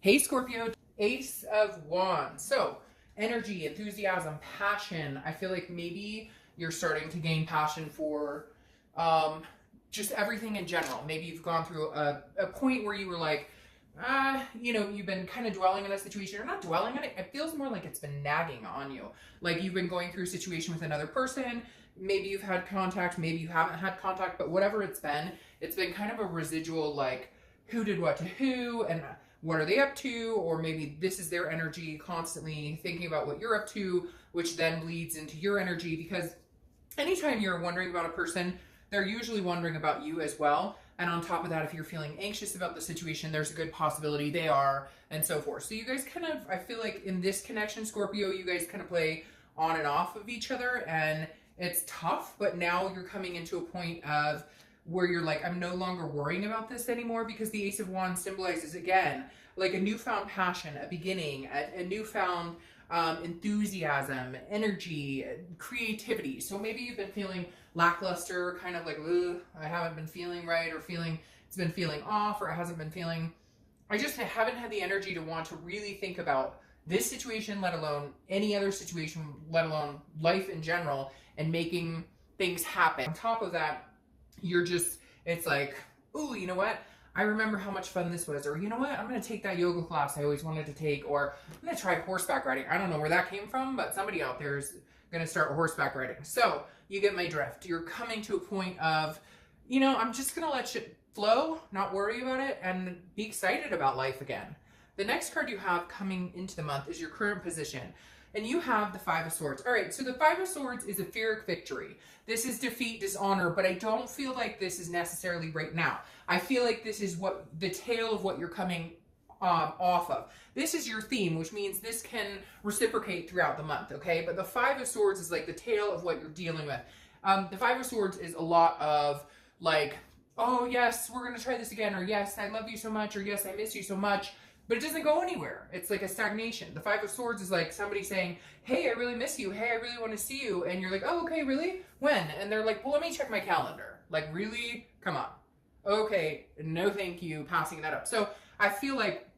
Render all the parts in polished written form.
Hey Scorpio, Ace of Wands. So, energy, enthusiasm, passion. I feel like maybe you're starting to gain passion for just everything in general. Maybe you've gone through a point where you were like, you've been kind of dwelling on a situation, or not dwelling on it. It feels more like it's been nagging on you. Like you've been going through a situation with another person. Maybe you've had contact, maybe you haven't had contact, but whatever it's been kind of a residual, like, who did what to who, and what are they up to, or maybe this is their energy constantly thinking about what you're up to, which then bleeds into your energy, because anytime you're wondering about a person, they're usually wondering about you as well. And on top of that, if you're feeling anxious about the situation, there's a good possibility they are, and so forth. So you guys kind of, I feel like in this connection, Scorpio, you guys kind of play on and off of each other, and it's tough, but now you're coming into a point of where you're like, I'm no longer worrying about this anymore, because the Ace of Wands symbolizes, again, like a newfound passion, a beginning, a newfound enthusiasm, energy, creativity. So maybe you've been feeling lackluster, kind of like, I haven't been feeling right, or it's been feeling off, or it hasn't been feeling, I haven't had the energy to want to really think about this situation, let alone any other situation, let alone life in general, and making things happen. On top of that, it's like, ooh, you know what? I remember how much fun this was. Or, you know what? I'm going to take that yoga class I always wanted to take. Or I'm going to try horseback riding. I don't know where that came from, but somebody out there is going to start horseback riding. So you get my drift. You're coming to a point of, I'm just going to let shit flow, not worry about it, and be excited about life again. The next card you have coming into the month is your current position. And you have the Five of Swords. All right, so the Five of Swords is a Pyrrhic victory. This is defeat, dishonor, but I don't feel like this is necessarily right now. I feel like this is the tail of what you're coming off of. This is your theme, which means this can reciprocate throughout the month, okay? But the Five of Swords is like the tail of what you're dealing with. The Five of Swords is a lot of like, oh yes, we're gonna try this again, or yes, I love you so much, or yes, I miss you so much. But it doesn't go anywhere. It's like a stagnation. The Five of Swords is like somebody saying, hey, I really miss you. Hey, I really want to see you. And you're like, oh, okay, really? When? And they're like, well, let me check my calendar. Like, really? Come on. Okay, no thank you, passing that up. So I feel like,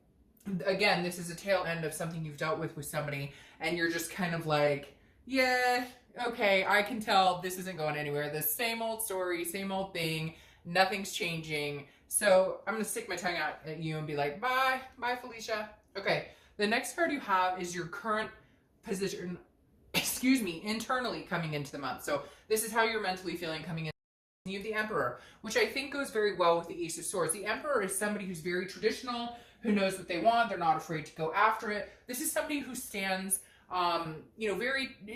again, this is a tail end of something you've dealt with somebody, and you're just kind of like, yeah, okay, I can tell this isn't going anywhere. The same old story, same old thing. Nothing's changing. So I'm going to stick my tongue out at you and be like, bye, Felicia. Okay, the next card you have is your current position, internally coming into the month. So this is how you're mentally feeling coming in. You have the Emperor, which I think goes very well with the Ace of Swords. The Emperor is somebody who's very traditional, who knows what they want. They're not afraid to go after it. This is somebody who stands,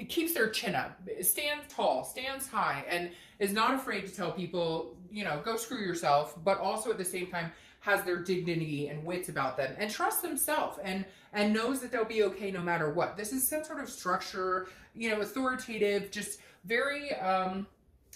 keeps their chin up, stands tall, stands high, and is not afraid to tell people, go screw yourself, but also at the same time has their dignity and wits about them, and trusts themselves, and knows that they'll be okay no matter what. This is some sort of structure, authoritative, just very,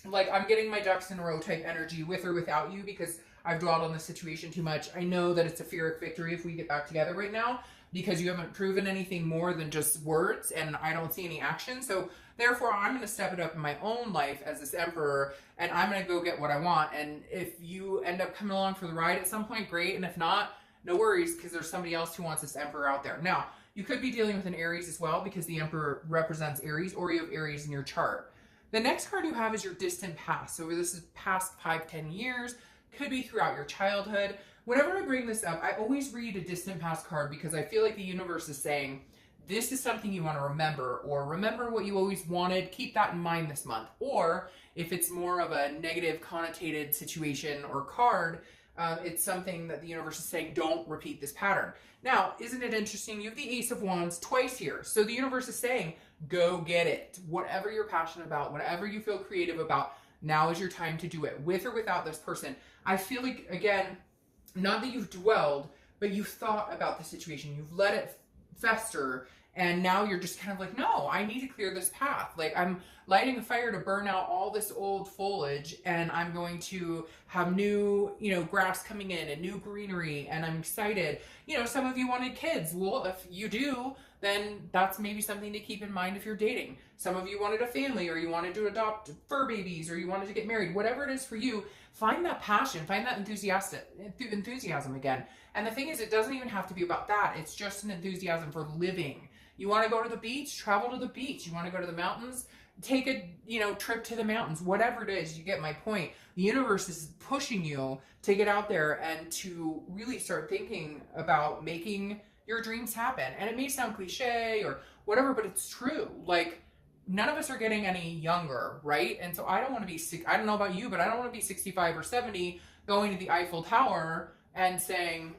like, I'm getting my ducks in a row type energy with or without you, because I've dwelled on the situation too much. I know that it's a Pyrrhic victory if we get back together right now, because you haven't proven anything more than just words, and I don't see any action. So therefore, I'm going to step it up in my own life as this Emperor, and I'm going to go get what I want. And if you end up coming along for the ride at some point, great. And if not, no worries, because there's somebody else who wants this Emperor out there. Now, you could be dealing with an Aries as well, because the Emperor represents Aries, or you have Aries in your chart. The next card you have is your distant past. So this is past 5-10 years, could be throughout your childhood. Whenever I bring this up, I always read a distant past card, because I feel like the universe is saying, this is something you want to remember, or remember what you always wanted, keep that in mind this month. Or if it's more of a negative connotated situation or card, it's something that the universe is saying, don't repeat this pattern. Now, isn't it interesting? You have the Ace of Wands twice here. So the universe is saying, go get it. Whatever you're passionate about, whatever you feel creative about, now is your time to do it, with or without this person. I feel like, again, not that you've dwelled, but you've thought about the situation. You've let it fester, and now you're just kind of like, no, I need to clear this path. Like, I'm lighting a fire to burn out all this old foliage, and I'm going to have new, grass coming in and new greenery, and I'm excited. Some of you wanted kids. Well, if you do, then that's maybe something to keep in mind if you're dating. Some of you wanted a family, or you wanted to adopt fur babies, or you wanted to get married. Whatever it is for you, find that passion, find that enthusiasm again. And the thing is, it doesn't even have to be about that. It's just an enthusiasm for living. You want to go to the beach, travel to the beach. You want to go to the mountains, take a, trip to the mountains. Whatever it is, you get my point. The universe is pushing you to get out there and to really start thinking about making your dreams happen. And it may sound cliche or whatever, but it's true. Like, none of us are getting any younger, right? And so I don't want to be I don't know about you, but I don't want to be 65 or 70 going to the Eiffel Tower and saying,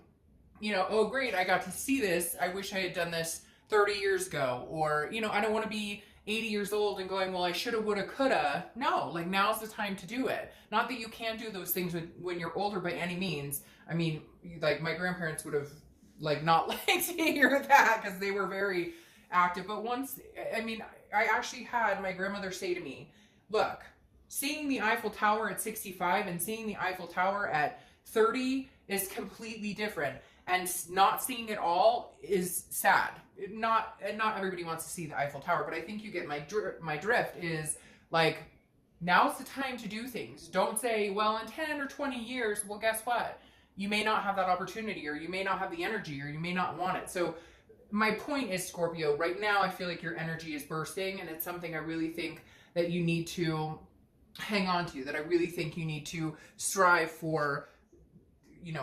oh great, I got to see this. I wish I had done this 30 years ago. Or, I don't want to be 80 years old and going, well, I shoulda, woulda, coulda. No, like, now's the time to do it. Not that you can't do those things when you're older by any means. I mean, like, my grandparents would have, like, not liked to hear that because they were very active. But once, I actually had my grandmother say to me, look, seeing the Eiffel Tower at 65 and seeing the Eiffel Tower at 30 is completely different. And not seeing it all is sad. Not everybody wants to see the Eiffel Tower, but I think you get my drift is, like, now's the time to do things. Don't say, well, in 10 or 20 years, well, guess what? You may not have that opportunity, or you may not have the energy, or you may not want it. So my point is, Scorpio, right now I feel like your energy is bursting, and it's something I really think that you need to hang on to, that I really think you need to strive for.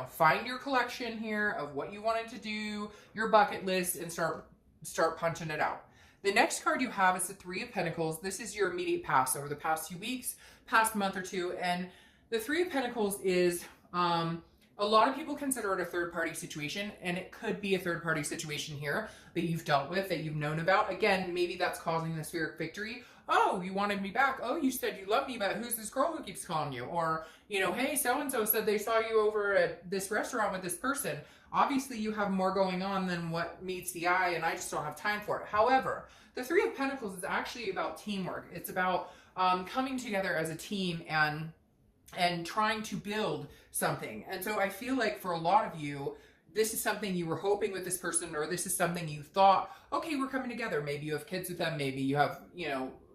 Find your collection here of what you wanted to do, your bucket list, and start punching it out. The next card you have is the Three of Pentacles. This is your immediate past over the past few weeks, past month or two. And the Three of Pentacles is, a lot of people consider it a third-party situation, and it could be a third-party situation here that you've dealt with, that you've known about. Again, maybe that's causing the Spheric Victory. Oh, you wanted me back. Oh, you said you love me, but who's this girl who keeps calling you? Or, hey, so-and-so said they saw you over at this restaurant with this person. Obviously, you have more going on than what meets the eye, and I just don't have time for it. However, the Three of Pentacles is actually about teamwork. It's about coming together as a team and trying to build something. And so I feel like for a lot of you, this is something you were hoping with this person, or this is something you thought, okay, we're coming together. Maybe you have kids with them. Maybe you have,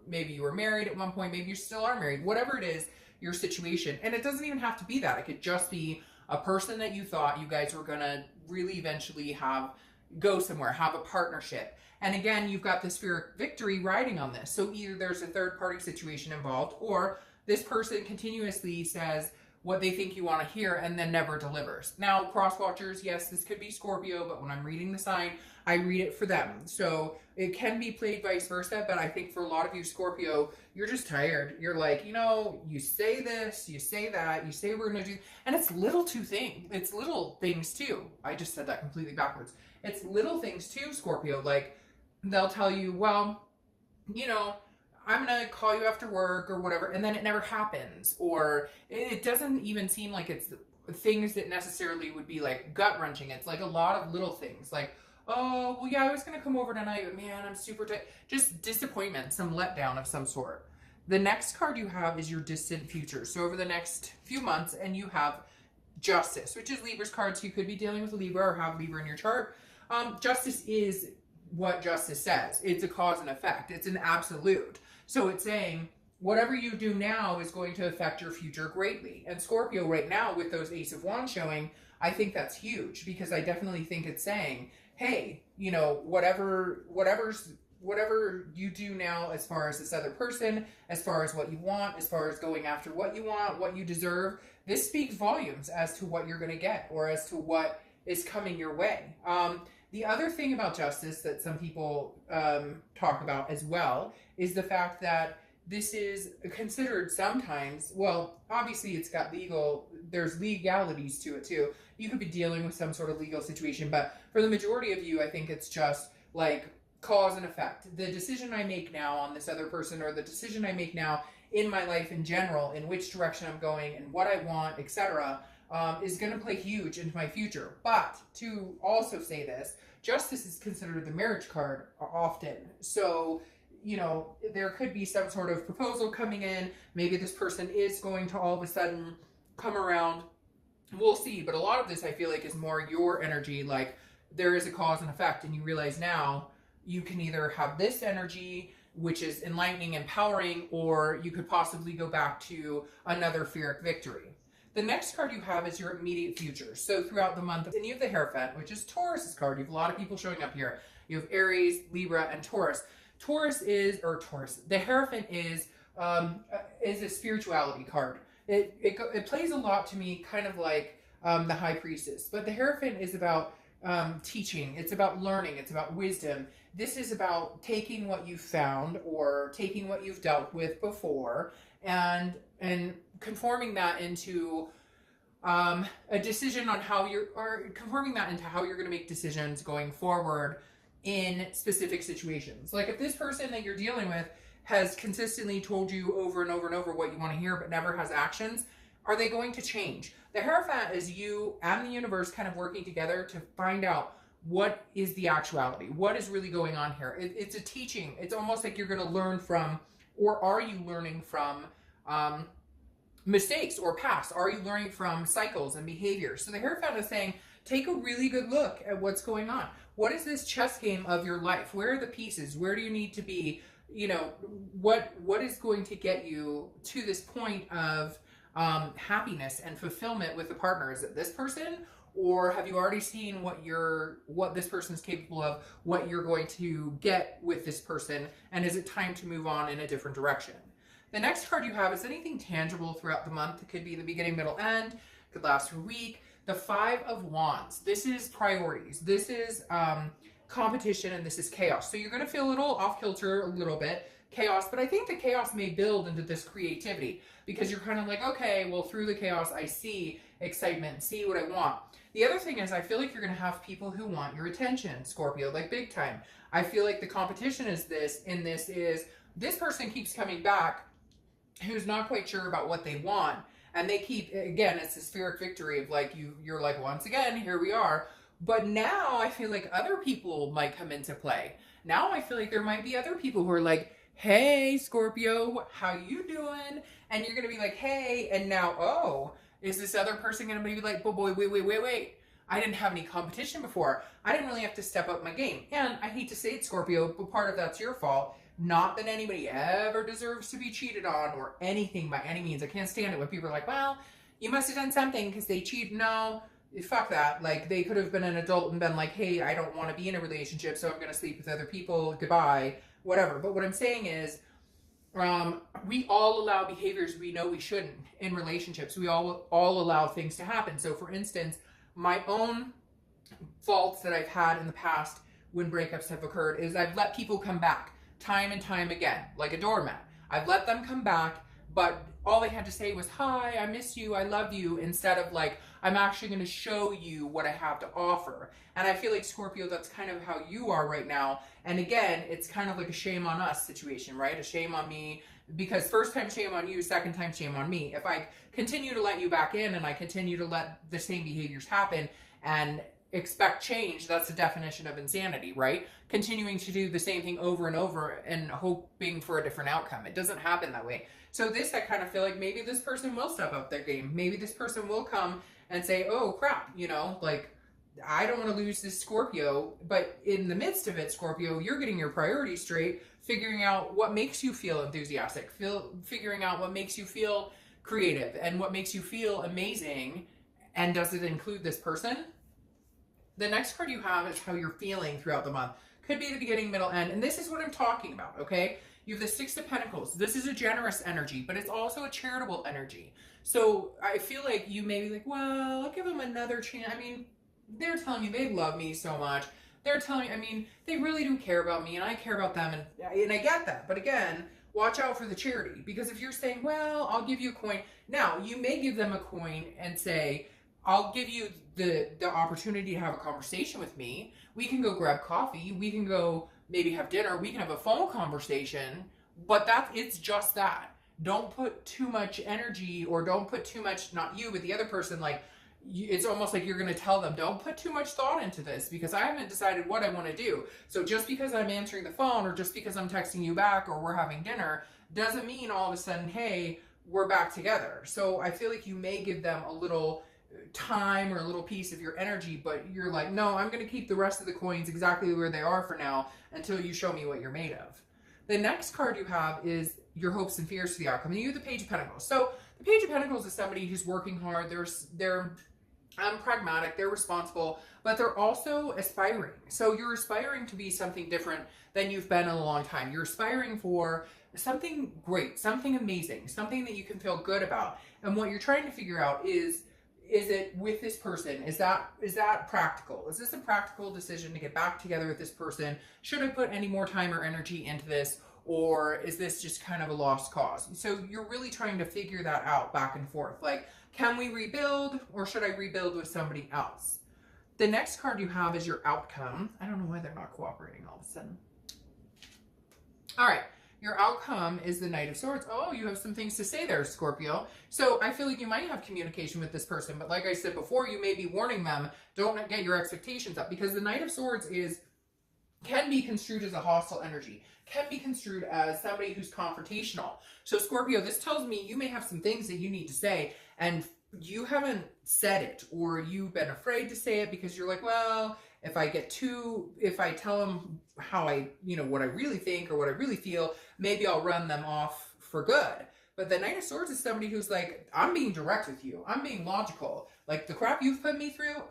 maybe you were married at one point. Maybe you still are married. Whatever it is, your situation. And it doesn't even have to be that. It could just be a person that you thought you guys were going to really eventually go somewhere, have a partnership. And again, you've got the Spheric Victory riding on this. So either there's a third party situation involved, or this person continuously says what they think you want to hear and then never delivers. Now, cross watchers, yes, this could be Scorpio, but when I'm reading the sign, I read it for them. So it can be played vice versa, but I think for a lot of you, Scorpio, you're just tired. You're like, you say this, you say that, you say we're going to do, and it's little things too. I just said that completely backwards. It's little things too, Scorpio. Like, they'll tell you, well, I'm going to call you after work or whatever, and then it never happens. Or it doesn't even seem like it's things that necessarily would be like gut-wrenching. It's like a lot of little things. Like, oh, well, yeah, I was going to come over tonight, but man, I'm super tired. Just disappointment, some letdown of some sort. The next card you have is your distant future. So over the next few months, and you have Justice, which is Libra's card. So you could be dealing with a Libra or have Libra in your chart. Justice is what Justice says. It's a cause and effect. It's an absolute. So it's saying whatever you do now is going to affect your future greatly. And Scorpio right now, with those Ace of Wands showing, I think that's huge, because I definitely think it's saying, hey, whatever you do now, as far as this other person, as far as what you want, as far as going after what you want, what you deserve, this speaks volumes as to what you're going to get, or as to what is coming your way. The other thing about Justice that some people talk about as well is the fact that this is considered sometimes, well, obviously it's got there's legalities to it too. You could be dealing with some sort of legal situation, but for the majority of you, I think it's just like cause and effect. The decision I make now on this other person, or the decision I make now in my life in general, in which direction I'm going and what I want, etc., is going to play huge into my future. But to also say this, Justice is considered the marriage card often. So, there could be some sort of proposal coming in. Maybe this person is going to all of a sudden come around. We'll see. But a lot of this, I feel like, is more your energy. Like, there is a cause and effect, and you realize now you can either have this energy, which is enlightening, empowering, or you could possibly go back to another Spheric Victory. The next card you have is your immediate future. So throughout the month, and you have the Hierophant, which is Taurus's card. You have a lot of people showing up here. You have Aries, Libra, and Taurus. The Hierophant is a spirituality card. It plays a lot to me, kind of like the High Priestess. But the Hierophant is about teaching. It's about learning. It's about wisdom. This is about taking what you've found or taking what you've dealt with before and conforming that into a decision on how conforming that into how you're going to make decisions going forward in specific situations. Like if this person that you're dealing with has consistently told you over and over and over what you want to hear but never has actions, are they going to change? The Hierophant is you and the universe kind of working together to find out what is the actuality, what is really going on here. It's a teaching. It's almost like you're going to learn from, or are you learning from mistakes or past? Are you learning from cycles and behaviors? So the Hierophant is saying, take a really good look at what's going on. What is this chess game of your life? Where are the pieces? Where do you need to be? You know, what is going to get you to this point of happiness and fulfillment with the partner? Is it this person? Or have you already seen what this person is capable of, what you're going to get with this person? And is it time to move on in a different direction? The next card you have is anything tangible throughout the month. It could be the beginning, middle, end. It could last for a week. The Five of Wands. This is priorities. This is competition, and this is chaos. So you're going to feel a little off kilter, a little bit chaos, but I think the chaos may build into this creativity because you're kind of like, okay, well, through the chaos, I see excitement, see what I want. The other thing is I feel like you're going to have people who want your attention, Scorpio, like big time. I feel like the competition is this person keeps coming back who's not quite sure about what they want. And they keep, again, it's a spheric victory of like, you're like, once again, here we are. But now I feel like other people might come into play. Now I feel like there might be other people who are like, hey, Scorpio, how you doing? And you're going to be like, hey, and now, oh, is this other person going to be like, oh boy, wait. I didn't have any competition before. I didn't really have to step up my game. And I hate to say it, Scorpio, but part of that's your fault. Not that anybody ever deserves to be cheated on or anything by any means. I can't stand it when people are like, well, you must have done something because they cheated. No, fuck that. Like, they could have been an adult and been like, hey, I don't want to be in a relationship, so I'm going to sleep with other people. Goodbye. Whatever. But what I'm saying is, we all allow behaviors we know we shouldn't in relationships. We all allow things to happen. So, for instance, my own faults that I've had in the past when breakups have occurred is I've let people come back time and time again, like a doormat. I've let them come back, but all they had to say was, hi, I miss you, I love you, instead of like, I'm actually going to show you what I have to offer. And I feel like, Scorpio, that's kind of how you are right now. And again, it's kind of like a shame on us situation, right? A shame on me, because first time shame on you, second time shame on me. If I continue to let you back in and I continue to let the same behaviors happen and expect change, that's the definition of insanity, right? Continuing to do the same thing over and over and hoping for a different outcome. It doesn't happen that way. So this, I kind of feel like maybe this person will step up their game. Maybe this person will come and say, oh crap, you know, like, I don't want to lose this Scorpio. But in the midst of it, Scorpio, you're getting your priorities straight, figuring out what makes you feel enthusiastic, figuring out what makes you feel creative and what makes you feel amazing. And does it include this person? The next card you have is how you're feeling throughout the month. Could be the beginning, middle, end. And this is what I'm talking about, okay? You have the Six of Pentacles. This is a generous energy, but it's also a charitable energy. So I feel like you may be like, well, I'll give them another chance. I mean, they're telling me they love me so much. They're telling me, I mean, they really do care about me and I care about them. And I get that. But again, watch out for the charity. Because if you're saying, well, I'll give you a coin. Now, you may give them a coin and say, I'll give you the opportunity to have a conversation with me. We can go grab coffee. We can go maybe have dinner. We can have a phone conversation. But it's just that. Don't put too much energy, or don't put too much, not you, but the other person, like, it's almost like you're going to tell them, don't put too much thought into this because I haven't decided what I want to do. So just because I'm answering the phone or just because I'm texting you back or we're having dinner doesn't mean all of a sudden, hey, we're back together. So I feel like you may give them a little time or a little piece of your energy, but you're like, no, I'm going to keep the rest of the coins exactly where they are for now until you show me what you're made of. The next card you have is your hopes and fears for the outcome. And you have the Page of Pentacles. So The Page of Pentacles is somebody who's working hard. They're pragmatic, they're responsible, but they're also aspiring. So you're aspiring to be something different than you've been in a long time. You're aspiring for something great, something amazing, something that you can feel good about. And what you're trying to figure out is it with this person? Is that practical? Is this a practical decision to get back together with this person? Should I put any more time or energy into this? Or is this just kind of a lost cause? So you're really trying to figure that out back and forth. Like, can we rebuild, or should I rebuild with somebody else? The next card you have is your outcome. I don't know why they're not cooperating all of a sudden. All right. Your outcome is the Knight of Swords. Oh, you have some things to say there, Scorpio. So I feel like you might have communication with this person, but like I said before, you may be warning them, don't get your expectations up, because the Knight of Swords can be construed as a hostile energy, can be construed as somebody who's confrontational. So Scorpio, this tells me you may have some things that you need to say, and you haven't said it, or you've been afraid to say it because you're like, well, if I tell them how what I really think or what I really feel, maybe I'll run them off for good. But the Knight of Swords is somebody who's like, I'm being direct with you. I'm being logical. Like, the crap you've put me through,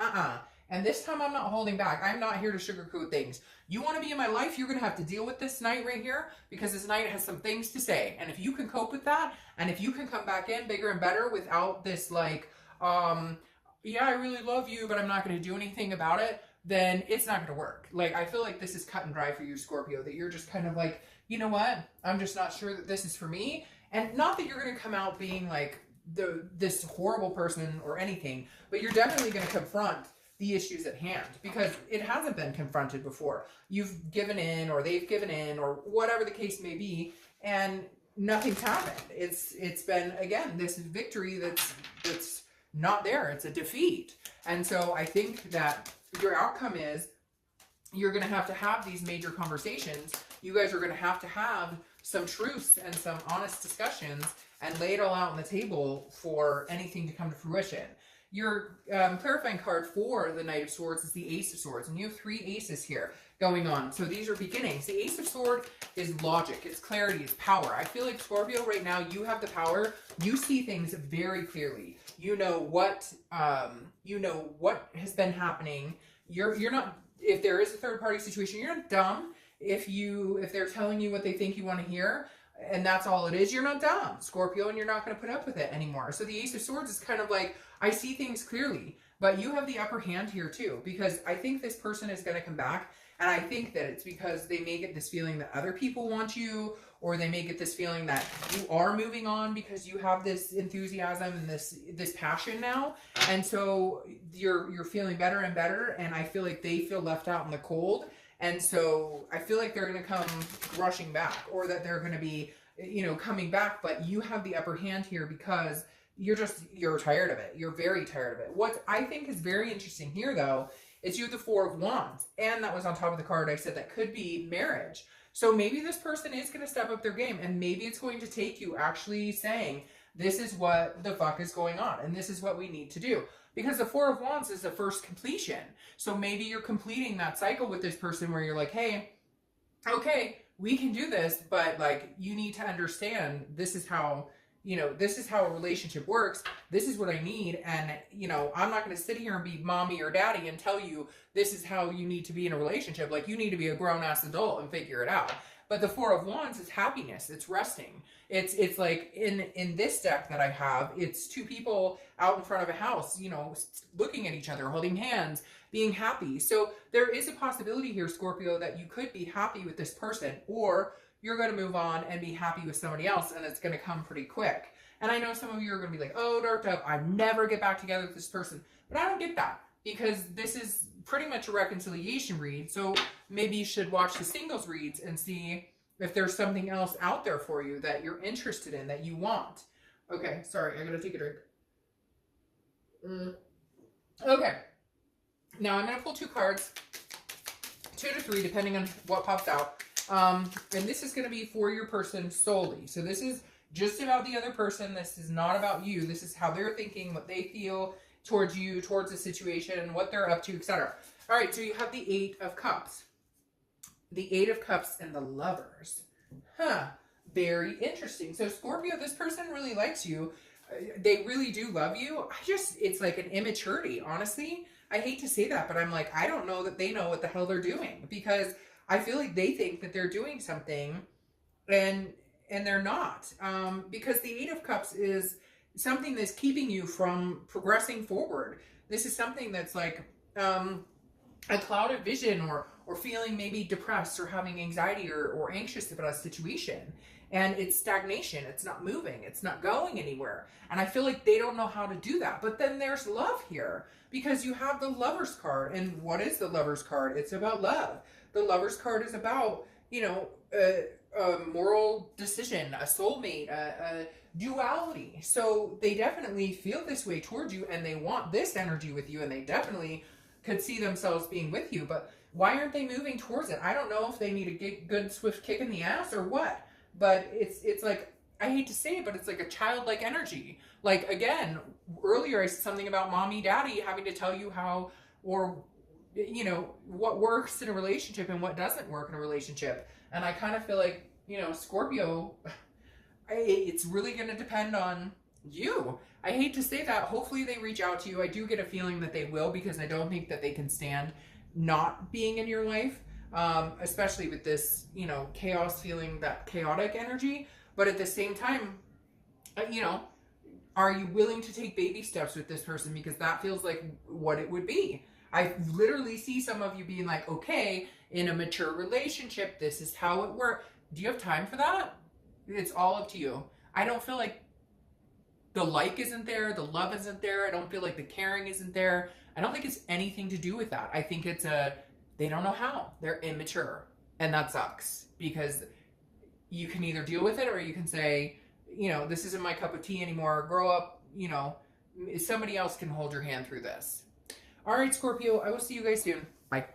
And this time I'm not holding back. I'm not here to sugarcoat things. You want to be in my life, you're going to have to deal with this Knight right here, because this Knight has some things to say. And if you can cope with that, and if you can come back in bigger and better without this like, yeah, I really love you, but I'm not going to do anything about it, then it's not going to work. Like, I feel like this is cut and dry for you, Scorpio, that you're just kind of like, you know what? I'm just not sure that this is for me. And not that you're going to come out being like this horrible person or anything, but you're definitely going to confront the issues at hand, because it hasn't been confronted before. You've given in, or they've given in, or whatever the case may be, and nothing's happened. It's been, again, this victory that's not there. It's a defeat. And so I think that your outcome is you're going to have these major conversations. You guys are going to have some truths and some honest discussions and lay it all out on the table for anything to come to fruition. Your clarifying card for the Knight of Swords is the Ace of Swords, and you have 3 aces here going on. So these are beginnings. The Ace of Swords is logic, it's clarity, it's power. I feel like, Scorpio, right now you have the power. You see things very clearly. You know what has been happening. You're not, if there is a third party situation, you're not dumb. If they're telling you what they think you want to hear, and that's all it is, you're not dumb, Scorpio, and you're not going to put up with it anymore. So the Ace of Swords is kind of like, I see things clearly, but you have the upper hand here too, because I think this person is going to come back, and I think that it's because they may get this feeling that other people want you, or they may get this feeling that you are moving on because you have this enthusiasm and this passion now, and so you're feeling better and better, and I feel like they feel left out in the cold. And so I feel like they're going to come rushing back, or that they're going to be, coming back, but you have the upper hand here because you're tired of it. You're very tired of it. What I think is very interesting here, though, is you have the 4 of Wands, and that was on top of the card I said that could be marriage. So maybe this person is going to step up their game, and maybe it's going to take you actually saying, this is what the fuck is going on, and this is what we need to do. Because the 4 of Wands is the first completion. So maybe you're completing that cycle with this person where you're like, hey, okay, we can do this, but like, you need to understand this is how a relationship works. This is what I need. And, I'm not going to sit here and be mommy or daddy and tell you this is how you need to be in a relationship. Like, you need to be a grown-ass adult and figure it out. But the 4 of Wands is happiness. It's resting. It's like in this deck that I have, it's 2 people out in front of a house, looking at each other, holding hands, being happy. So there is a possibility here, Scorpio, that you could be happy with this person, or you're going to move on and be happy with somebody else, and it's going to come pretty quick. And I know some of you are going to be like, oh, Dark Dove, I never get back together with this person. But I don't get that, because this is pretty much a reconciliation read. So maybe you should watch the singles reads and see if there's something else out there for you that you're interested in, that you want. Okay, sorry, I gotta take a drink. Okay, now I'm gonna pull 2 cards, 2 to 3, depending on what pops out. And this is gonna be for your person solely. So this is just about the other person. This is not about you. This is how they're thinking, what they feel towards you, towards the situation, what they're up to, etc. All right, so you have the 8 of Cups. The 8 of Cups and the Lovers. Very interesting. So Scorpio, this person really likes you. they really do love you. It's like an immaturity, honestly. I hate to say that, but I'm like, I don't know that they know what the hell they're doing, because I feel like they think that they're doing something, and they're not. Because the Eight of Cups is something that's keeping you from progressing forward. This is something that's like a clouded vision, or feeling maybe depressed or having anxiety or anxious about a situation. And it's stagnation. It's not moving. It's not going anywhere. And I feel like they don't know how to do that. But then there's love here, because you have the Lover's card. And what is the Lover's card? It's about love. The Lover's card is about, a moral decision, a soulmate, a duality. So they definitely feel this way towards you, and they want this energy with you, and they definitely could see themselves being with you. But why aren't they moving towards it? I don't know if they need a good swift kick in the ass or what. But it's like, I hate to say it, but it's like a childlike energy. Like, again, earlier I said something about mommy, daddy having to tell you how, or, what works in a relationship and what doesn't work in a relationship. And I kind of feel like, Scorpio, it's really going to depend on you. I hate to say that. Hopefully they reach out to you. I do get a feeling that they will, because I don't think that they can stand not being in your life. Especially with this, chaos, feeling that chaotic energy. But at the same time, are you willing to take baby steps with this person? Because that feels like what it would be. I literally see some of you being like, okay, in a mature relationship, this is how it works. Do you have time for that? It's all up to you. I don't feel like the like isn't there, the love isn't there. I don't feel like the caring isn't there. I don't think it's anything to do with that. I think it's they don't know how. They're immature. And that sucks, because you can either deal with it, or you can say, this isn't my cup of tea anymore. Grow up, somebody else can hold your hand through this. All right, Scorpio, I will see you guys soon. Bye.